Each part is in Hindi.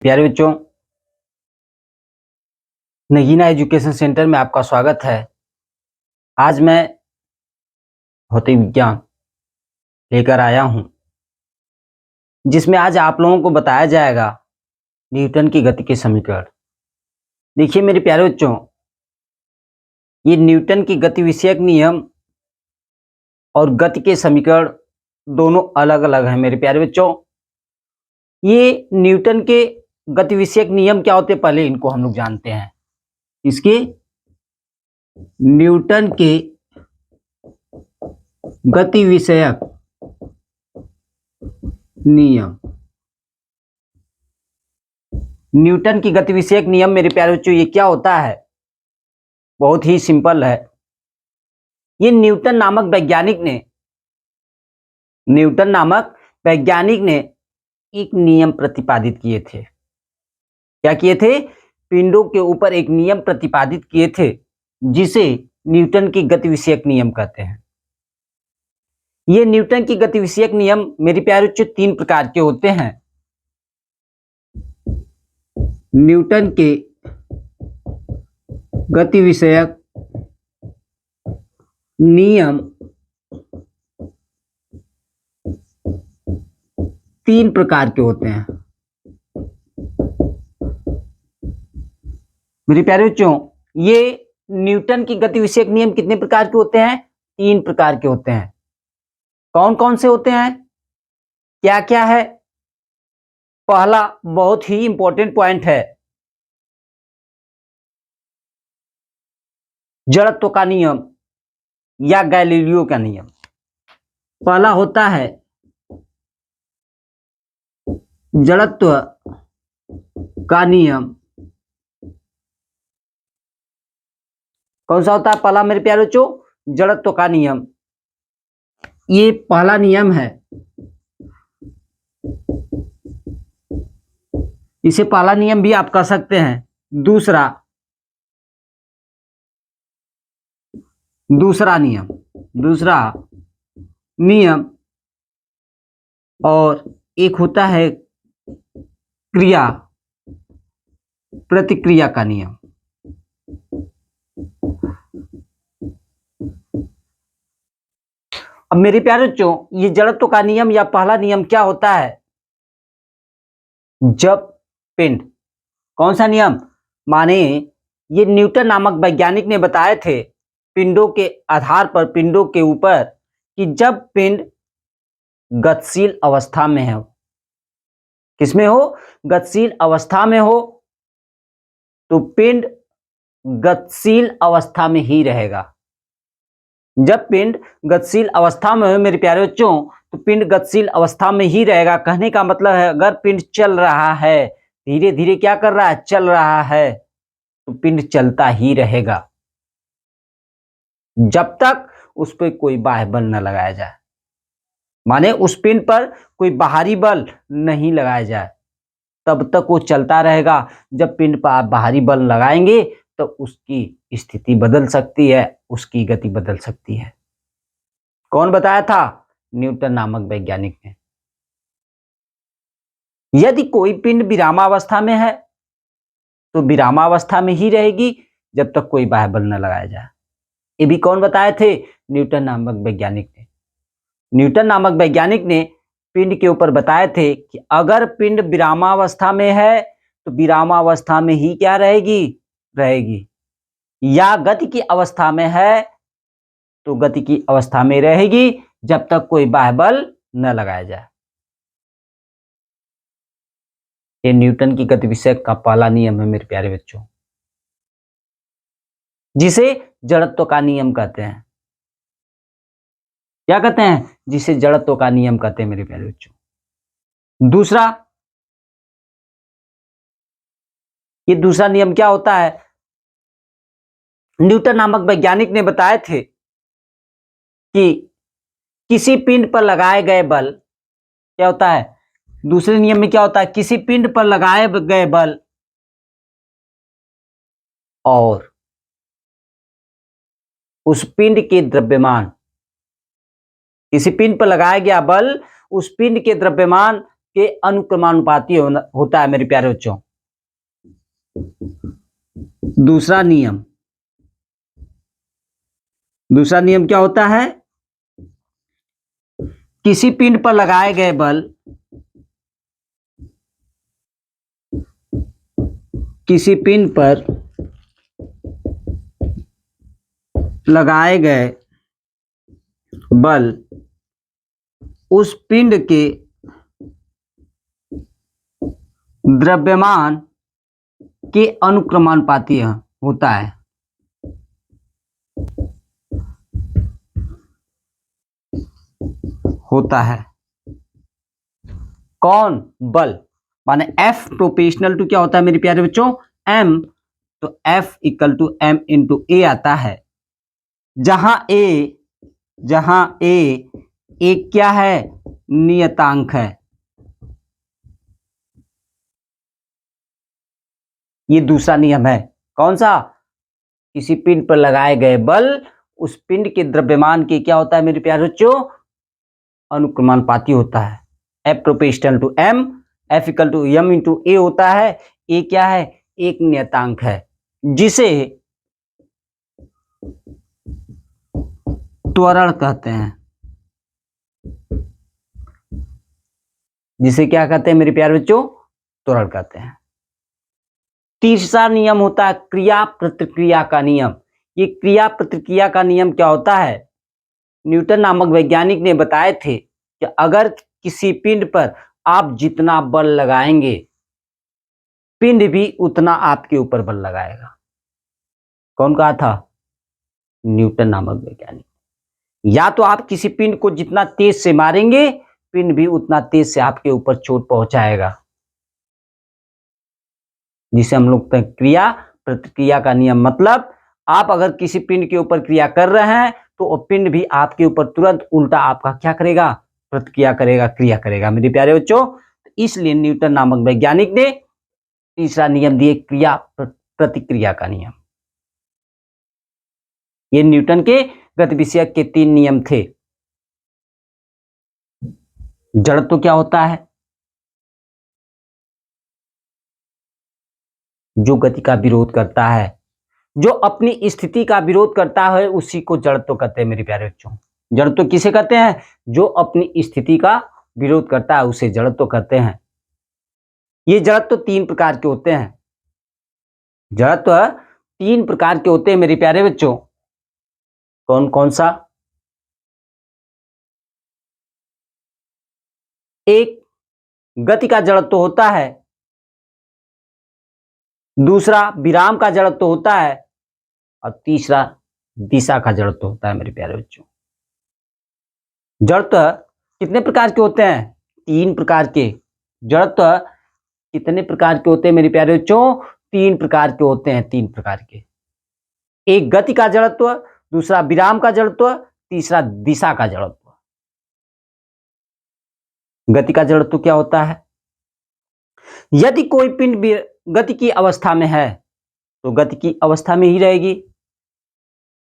प्यारे बच्चों, नगीना एजुकेशन सेंटर में आपका स्वागत है। आज मैं भौतिक विज्ञान लेकर आया हूं, जिसमें आज आप लोगों को बताया जाएगा न्यूटन की गति के समीकरण। देखिए मेरे प्यारे बच्चों, ये न्यूटन की गति विषयक नियम और गति के समीकरण दोनों अलग अलग हैं। मेरे प्यारे बच्चों, ये न्यूटन के गति विषयक नियम क्या होते हैं, पहले इनको हम लोग जानते हैं। इसके न्यूटन के गति विषयक नियम, न्यूटन की गति विषयक नियम मेरे प्यारे बच्चों ये क्या होता है, बहुत ही सिंपल है। ये न्यूटन नामक वैज्ञानिक ने एक नियम प्रतिपादित किए थे। क्या किए थे? पिंडों के ऊपर एक नियम प्रतिपादित किए थे, जिसे न्यूटन की गति विषयक नियम कहते हैं। ये न्यूटन की गति विषयक नियम मेरे प्यारे बच्चों तीन प्रकार के होते हैं। न्यूटन के गति विषयक नियम तीन प्रकार के होते हैं। मेरे प्यारे बच्चों, ये न्यूटन की गति विषयक नियम कितने प्रकार के होते हैं? तीन प्रकार के होते हैं। कौन कौन से होते हैं, क्या क्या है? पहला बहुत ही इंपॉर्टेंट पॉइंट है, जड़त्व का नियम या गैलीलियो का नियम। पहला होता है जड़त्व का नियम। कौन सा होता है पहला मेरे प्यारे बच्चों? जड़त्व का नियम। ये पहला नियम है, इसे पहला नियम भी आप कह सकते हैं। दूसरा नियम और एक होता है क्रिया प्रतिक्रिया का नियम। अब मेरे प्यारे बच्चों, ये जड़त्व का नियम या पहला नियम क्या होता है? जब पिंड, कौन सा नियम? माने ये न्यूटन नामक वैज्ञानिक ने बताए थे पिंडों के आधार पर, पिंडों के ऊपर, कि जब पिंड गतिशील अवस्था में हो, किसमें हो? गतिशील अवस्था में हो, तो पिंड गतिशील अवस्था में ही रहेगा। जब पिंड गतिशील अवस्था में हो मेरे प्यारे बच्चों, तो पिंड गतिशील अवस्था में ही रहेगा। कहने का मतलब है, अगर पिंड चल रहा है, धीरे धीरे क्या कर रहा है? चल रहा है, तो पिंड चलता ही रहेगा जब तक उस पर कोई बाह्य बल न लगाया जाए। माने उस पिंड पर कोई बाहरी बल नहीं लगाया जाए, तब तक वो चलता रहेगा। जब पिंड पर आप बाहरी बल लगाएंगे तो उसकी स्थिति बदल सकती है, उसकी गति बदल सकती है। कौन बताया था? न्यूटन नामक वैज्ञानिक ने। यदि कोई पिंड विरामावस्था में है तो विरामावस्था में ही रहेगी जब तक कोई बाह्य बल न लगाया जाए। ये भी कौन बताए थे? न्यूटन नामक वैज्ञानिक ने। न्यूटन नामक वैज्ञानिक ने पिंड के ऊपर बताए थे कि अगर पिंड विरामावस्था में है तो विरामावस्था में ही क्या रहेगी, या गति की अवस्था में है तो गति की अवस्था में रहेगी जब तक कोई बाह्य बल न लगाया जाए। ये न्यूटन की गति विषयक का पहला नियम है मेरे प्यारे बच्चों, जिसे जड़त्व का नियम कहते हैं। क्या कहते हैं? जिसे जड़त्व का नियम कहते हैं मेरे प्यारे बच्चों। दूसरा नियम क्या होता है? न्यूटन नामक वैज्ञानिक ने बताए थे कि किसी पिंड पर लगाए गए बल, क्या होता है? दूसरे नियम में क्या होता है? किसी पिंड पर लगाए गए बल और उस पिंड के द्रव्यमान, किसी पिंड पर लगाया गया बल, उस पिंड के द्रव्यमान के अनुक्रमानुपाती होता है मेरे प्यारे बच्चों। दूसरा नियम क्या होता है? किसी पिंड पर लगाए गए बल किसी पिंड पर लगाए गए बल उस पिंड के द्रव्यमान के अनुक्रमानुपाती होता है। कौन? बल। माने F प्रोपोर्शनल टू क्या होता है मेरे प्यारे बच्चों? M। तो F equal to M into A आता है, जहां ए एक क्या है? नियतांक है। ये दूसरा नियम है। कौन सा? किसी पिंड पर लगाए गए बल उस पिंड के द्रव्यमान के क्या होता है मेरे प्यारे बच्चों? अनुक्रमानुपाती होता है। F proportional to M, F equal to M into A होता है। ए क्या है? एक नियतांक है, जिसे त्वरण कहते हैं। जिसे क्या कहते हैं मेरे प्यारे बच्चों? त्वरण कहते हैं। तीसरा नियम होता है क्रिया प्रतिक्रिया का नियम। ये क्रिया प्रतिक्रिया का नियम क्या होता है? न्यूटन नामक वैज्ञानिक ने बताए थे कि अगर किसी पिंड पर आप जितना बल लगाएंगे, पिंड भी उतना आपके ऊपर बल लगाएगा। कौन कहा था? न्यूटन नामक वैज्ञानिक। या तो आप किसी पिंड को जितना तेज से मारेंगे, पिंड भी उतना तेज से आपके ऊपर चोट पहुंचाएगा, जिसे हम लोग क्रिया प्रतिक्रिया का नियम। मतलब आप अगर किसी पिंड के ऊपर क्रिया कर रहे हैं तो वो पिंड भी आपके ऊपर तुरंत उल्टा आपका क्या करेगा? प्रतिक्रिया करेगा, क्रिया करेगा मेरे प्यारे बच्चों। इसलिए न्यूटन नामक वैज्ञानिक ने तीसरा नियम दिए, क्रिया प्रतिक्रिया का नियम। ये न्यूटन के गति विषयक के 3 नियम थे। जड़त्व क्या होता है? जो गति का विरोध करता है, जो अपनी स्थिति का विरोध करता है, उसी को जड़त्व कहते हैं मेरे प्यारे बच्चों। जड़त्व किसे कहते हैं? जो अपनी स्थिति का विरोध करता है उसे जड़त्व कहते हैं। ये जड़त्व 3 प्रकार के होते हैं। जड़त्व 3 प्रकार के होते हैं मेरे प्यारे बच्चों। कौन कौन सा? एक गति का जड़त्व होता है, दूसरा विराम का जड़त्व होता है, और तीसरा दिशा का जड़त्व होता है मेरे प्यारे बच्चों। जड़त्व कितने प्रकार के होते हैं? 3 प्रकार के। जड़त्व कितने प्रकार के होते हैं मेरे प्यारे बच्चों? 3 प्रकार के होते हैं, 3 प्रकार के। एक गति का जड़त्व, दूसरा विराम का जड़त्व, तीसरा दिशा का जड़त्व। गति का जड़त्व क्या होता है? यदि कोई पिंड गति की अवस्था में है तो गति की अवस्था में ही रहेगी।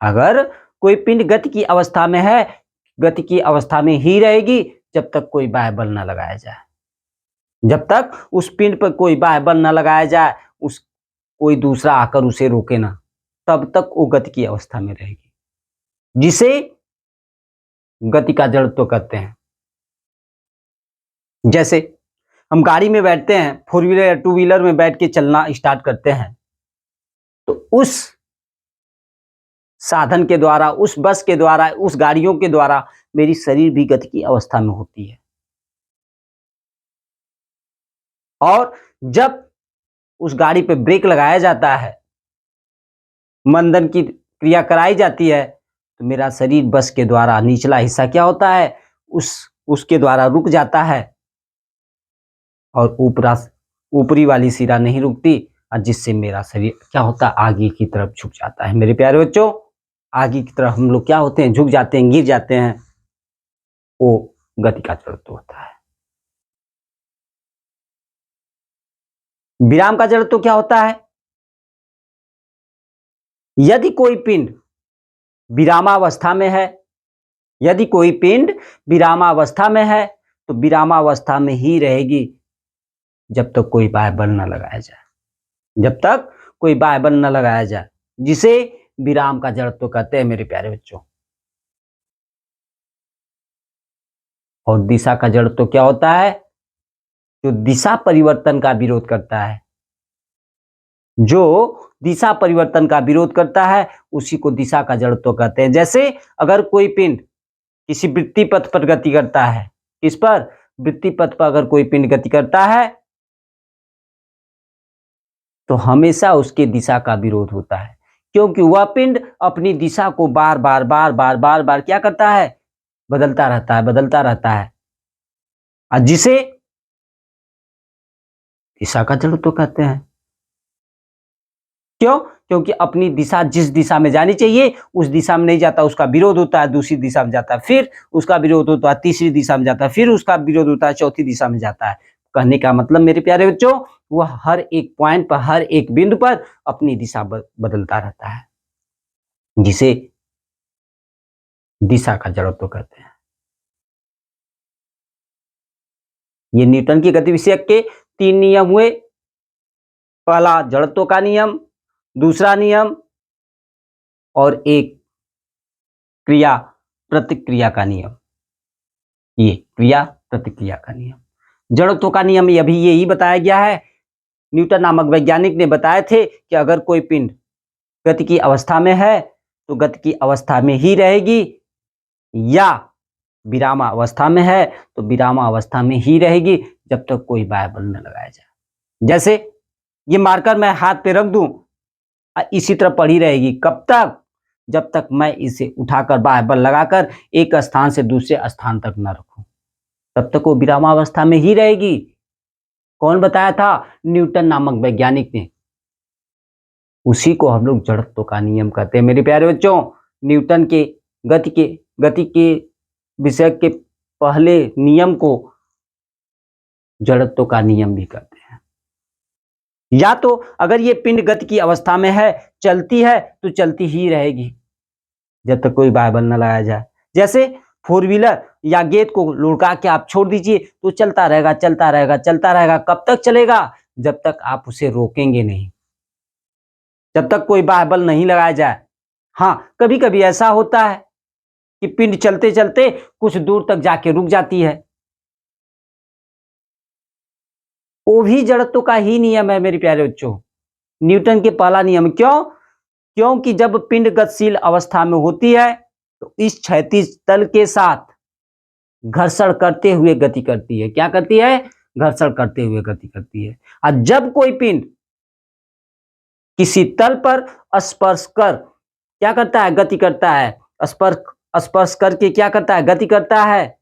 अगर कोई पिंड गति की अवस्था में है, गति की अवस्था में ही रहेगी जब तक कोई बाह्य बल न लगाया जाए। जब तक उस पिंड पर कोई बाह्य बल न लगाया जाए, कोई दूसरा आकर उसे रोके ना, तब तक वो गति की अवस्था में रहेगी, जिसे गति का जड़त्व कहते हैं। जैसे हम गाड़ी में बैठते हैं, 4 व्हीलर या 2 व्हीलर में बैठ के चलना स्टार्ट करते हैं, तो उस साधन के द्वारा, उस बस के द्वारा, उस गाड़ियों के द्वारा मेरी शरीर भी गति की अवस्था में होती है। और जब उस गाड़ी पे ब्रेक लगाया जाता है, मंदन की क्रिया कराई जाती है, तो मेरा शरीर बस के द्वारा निचला हिस्सा क्या होता है? उसके द्वारा रुक जाता है, और ऊपरी वाली सिरा नहीं रुकती, और जिससे मेरा शरीर क्या होता है? आगे की तरफ झुक जाता है मेरे प्यारे बच्चों। आगे की तरफ हम लोग क्या होते हैं? झुक जाते हैं, गिर जाते हैं। वो गति का जड़त्व होता है। विराम का जड़त्व क्या होता है? यदि कोई पिंड विरामावस्था में है, यदि कोई पिंड विरामावस्था में है तो विरामावस्था में ही रहेगी जब तक कोई बाह्य बल न लगाया जाए, जब तक कोई बाह्य बल न लगाया जाए, जिसे विराम का जड़त्व कहते हैं मेरे प्यारे बच्चों। और दिशा का जड़त्व क्या होता है? जो दिशा परिवर्तन का विरोध करता है, जो दिशा परिवर्तन का विरोध करता है उसी को दिशा का जड़त्व कहते हैं। जैसे अगर कोई पिंड किसी वृत्तीय पथ पर गति करता है, किस पर? वृत्तीय पथ पर अगर कोई पिंड गति करता है तो हमेशा उसके दिशा का विरोध होता है, क्योंकि वह पिंड अपनी दिशा को बार बार बार बार बार बार क्या करता है? बदलता रहता है, बदलता रहता है, और जिसे दिशा का जड़त्व कहते हैं। क्यों? क्योंकि अपनी दिशा जिस दिशा में जानी चाहिए उस दिशा में नहीं जाता, उसका विरोध होता है, दूसरी दिशा में जाता है, फिर उसका विरोध होता है, तीसरी दिशा में जाता है, फिर उसका विरोध होता है, चौथी दिशा में जाता है। कहने का मतलब मेरे प्यारे बच्चों, वह हर एक पॉइंट पर, हर एक बिंदु पर अपनी दिशा बदलता रहता है, जिसे दिशा का जड़त्व कहते हैं। ये न्यूटन की गति विषयक के 3 नियम हुए। पहला जड़त्व का नियम, दूसरा नियम, और एक क्रिया प्रतिक्रिया का नियम। ये क्रिया प्रतिक्रिया का नियम। जड़त्व का नियम अभी यही बताया गया है। न्यूटन नामक वैज्ञानिक ने बताए थे कि अगर कोई पिंड गति की अवस्था में है तो गति की अवस्था में ही रहेगी, या विरामावस्था में है तो विरामावस्था में ही रहेगी जब तक कोई बाह्य बल न लगाया जाए। जैसे ये मार्कर मैं हाथ पे रख दूं, इसी तरह पड़ी रहेगी, कब तक? जब तक मैं इसे उठाकर बाह्य बल लगाकर एक स्थान से दूसरे स्थान तक न रखूं, तब तक वो विरामावस्था में ही रहेगी। कौन बताया था? न्यूटन नामक वैज्ञानिक ने। उसी को हम लोग जड़त्व का नियम कहते हैं मेरे प्यारे बच्चों। न्यूटन के गति के विषय के पहले नियम को जड़त्व का नियम भी कहते हैं। या तो अगर ये पिंड गति की अवस्था में है, चलती है तो चलती ही रहेगी जब तक कोई बाह्य बल न लगाया जाए। जैसे 4 व्हीलर या गेंद को लुढ़का के आप छोड़ दीजिए तो चलता रहेगा, चलता रहेगा, चलता रहेगा। कब तक चलेगा? जब तक आप उसे रोकेंगे नहीं, जब तक कोई बाह्य बल नहीं लगाया जाए। हाँ, कभी कभी ऐसा होता है कि पिंड चलते चलते कुछ दूर तक जाके रुक जाती है, वो भी जड़त्व का ही नियम है मेरे प्यारे बच्चों। न्यूटन के पहला नियम। क्यों? क्योंकि जब पिंड गतिशील अवस्था में होती है तो इस क्षैतिज तल के साथ घर्षण करते हुए गति करती है। क्या करती है? घर्षण करते हुए गति करती है। और जब कोई पिंड किसी तल पर स्पर्श कर क्या करता है? गति करता है। स्पर्श करके क्या करता है? गति करता है।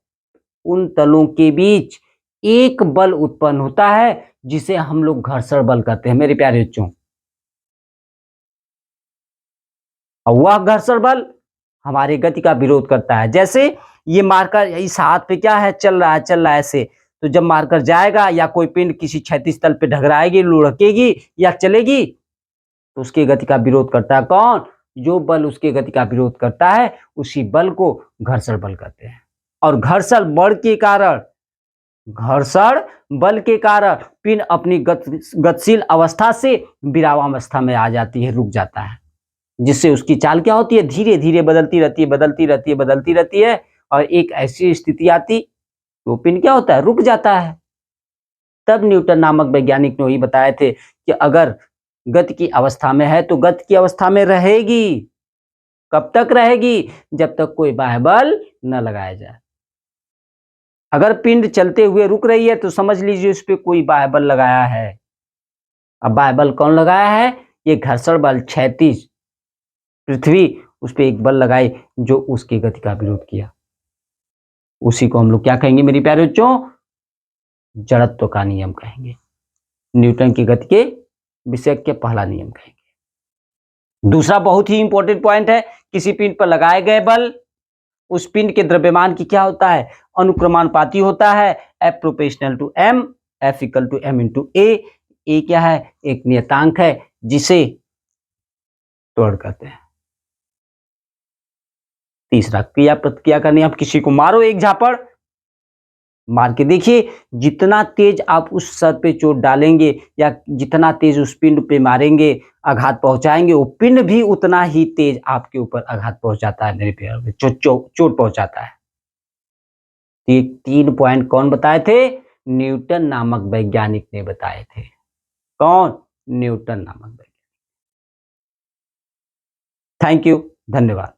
उन तलों के बीच एक बल उत्पन्न होता है जिसे हम लोग घर्षण बल कहते हैं मेरे प्यारे बच्चों। और वह घर्षण बल हमारी गति का विरोध करता है। जैसे ये मार्कर इस हाथ पे क्या है? चल रहा है, चल रहा है ऐसे। तो जब मार्कर जाएगा या कोई पिंड किसी क्षैतिज तल पे ढगराएगी, लुढ़केगी या चलेगी तो उसकी गति का विरोध करता है कौन? जो बल उसके गति का विरोध करता है उसी बल को घर्षण बल कहते हैं। और घर्षण बल के कारण पिंड अपनी गतिशील अवस्था से विरामावस्था में आ जाती है, रुक जाता है, जिससे उसकी चाल क्या होती है? धीरे धीरे बदलती रहती है, बदलती रहती है, बदलती रहती है, और एक ऐसी स्थिति आती तो पिंड क्या होता है? रुक जाता है। तब न्यूटन नामक वैज्ञानिक ने वही बताए थे कि अगर गति की अवस्था में है तो गति की अवस्था में रहेगी। कब तक रहेगी? जब तक कोई बाह्य बल न लगाया जाए। अगर पिंड चलते हुए रुक रही है तो समझ लीजिए उस पर कोई बाह्य बल लगाया है। अब बाह्य बल कौन लगाया है? ये घर्षण बल, क्षैतिज पृथ्वी उस पर एक बल लगाई जो उसकी गति का विरोध किया। उसी को हम लोग क्या कहेंगे मेरे प्यारे बच्चों? जड़त्व का नियम कहेंगे। न्यूटन की गति के विषय के पहला नियम कहेंगे। दूसरा बहुत ही इंपॉर्टेंट पॉइंट है, किसी पिंड पर लगाए गए बल उस पिंड के द्रव्यमान की क्या होता है? अनुक्रमानुपाती होता है। F proportional to M, F equal to M into A क्या है? एक नियतांक है जिसे त्वरण कहते हैं। तीसरा क्रिया प्रतिक्रिया का नियम। किसी को मारो एक झापड़ मार के देखिए, जितना तेज आप उस सर पे चोट डालेंगे या जितना तेज उस पिंड पे मारेंगे, आघात पहुंचाएंगे, वो पिंड भी उतना ही तेज आपके ऊपर आघात पहुंचाता है, मेरे पैरों में चोट पहुंचाता है। ये 3 पॉइंट कौन बताए थे? न्यूटन नामक वैज्ञानिक ने बताए थे। कौन? न्यूटन नामक वैज्ञानिक। थैंक यू, धन्यवाद।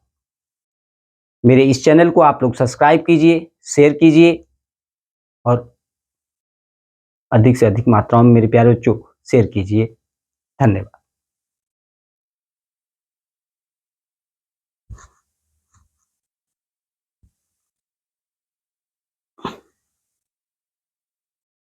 मेरे इस चैनल को आप लोग सब्सक्राइब कीजिए, शेयर कीजिए और अधिक से अधिक मात्रा में मेरे प्यारे बच्चों शेयर कीजिए। धन्यवाद।